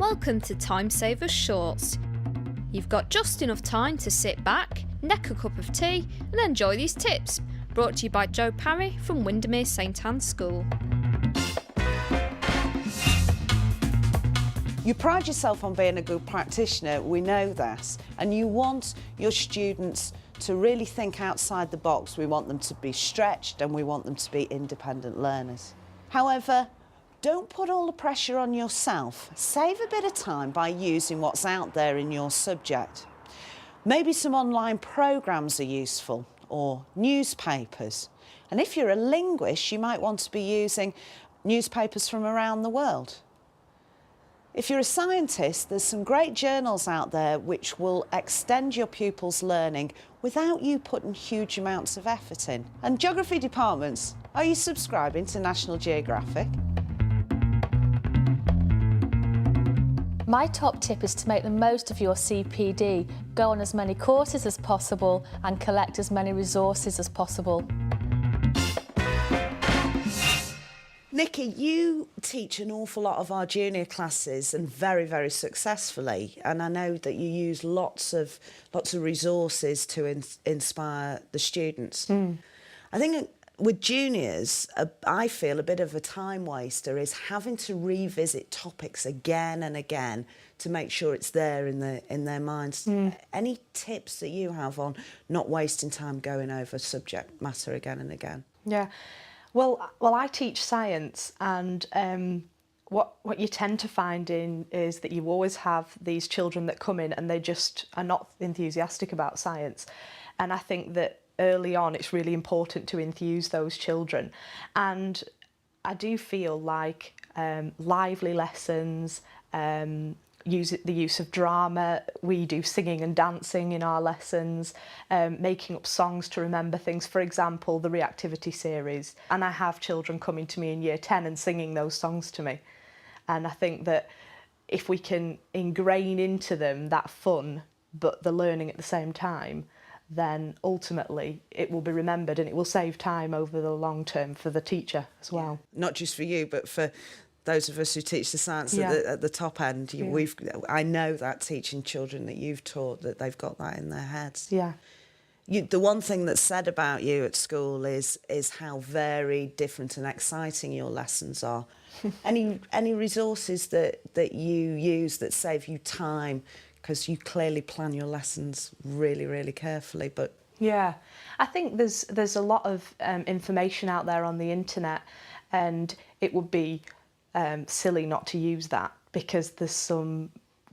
Welcome to Time Savers Shorts. You've got just enough time to sit back, neck a cup of tea and enjoy these tips, brought to you by Joe Parry from Windermere St Anne's School. You pride yourself on being a good practitioner, we know that, and you want your students to really think outside the box. We want them to be stretched and we want them to be independent learners. However, don't put all the pressure on yourself. Save a bit of time by using what's out there in your subject. Maybe some online programmes are useful, or newspapers. And if you're a linguist, you might want to be using newspapers from around the world. If you're a scientist, there's some great journals out there which will extend your pupils' learning without you putting huge amounts of effort in. And geography departments, are you subscribing to National Geographic? My top tip is to make the most of your CPD, go on as many courses as possible and collect as many resources as possible. Nikki, you teach an awful lot of our junior classes and very, very successfully. And I know that you use lots of resources to inspire the students. I think with juniors, I feel a bit of a time waster is having to revisit topics again and again to make sure it's there in their minds. Any tips that you have on not wasting time going over subject matter again and again? Yeah. Well, I teach science, and what you tend to find is that you always have these children that come in and they just are not enthusiastic about science. And I think that early on it's really important to enthuse those children. And I do feel like lively lessons, the use of drama, we do singing and dancing in our lessons, making up songs to remember things, for example the reactivity series, and I have children coming to me in year 10 and singing those songs to me. And I think that if we can ingrain into them that fun but the learning at the same time, then ultimately it will be remembered and it will save time over the long term for the teacher as well. Not just for you, but for those of us who teach the science at the top end. I know that teaching children that you've taught, that they've got that in their heads. Yeah. The one thing that's said about you at school is how very different and exciting your lessons are. Any resources that you use that save you time, because you clearly plan your lessons really, really carefully, but... Yeah, I think there's a lot of information out there on the internet, and it would be silly not to use that, because there's some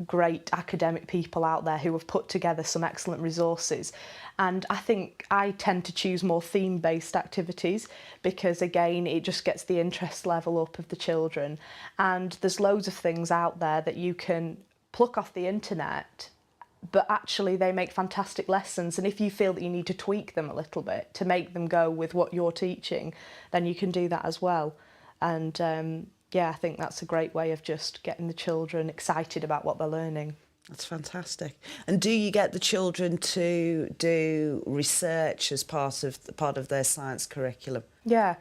great academic people out there who have put together some excellent resources. And I think I tend to choose more theme-based activities because, again, it just gets the interest level up of the children. And there's loads of things out there that you can pluck off the internet, but actually they make fantastic lessons. And if you feel that you need to tweak them a little bit to make them go with what you're teaching, then you can do that as well. And yeah, I think that's a great way of just getting the children excited about what they're learning. That's fantastic. And do you get the children to do research as part of their science curriculum? Yeah.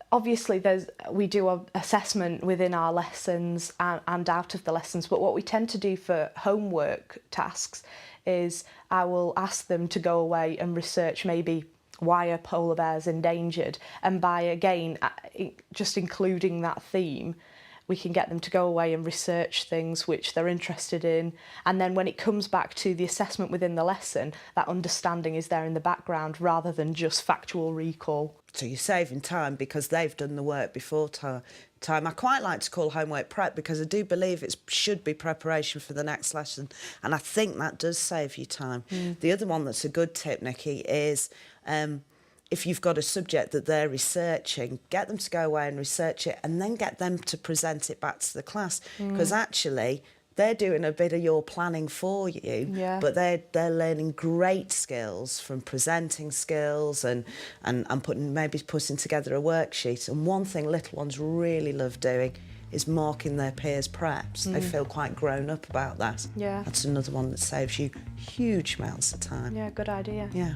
Obviously, we do an assessment within our lessons and out of the lessons, but what we tend to do for homework tasks is I will ask them to go away and research maybe why are polar bears endangered, and by, again, just including that theme, we can get them to go away and research things which they're interested in. And then when it comes back to the assessment within the lesson, that understanding is there in the background rather than just factual recall. So you're saving time because they've done the work before time. I quite like to call homework prep because I do believe it should be preparation for the next lesson, and I think that does save you time. The other one that's a good tip, Nikki, is if you've got a subject that they're researching, get them to go away and research it and then get them to present it back to the class, because actually they're doing a bit of your planning for you, but they're learning great skills from presenting skills and putting together a worksheet. And one thing little ones really love doing is marking their peers' preps. They feel quite grown up about that. Yeah. That's another one that saves you huge amounts of time. Yeah, good idea. Yeah.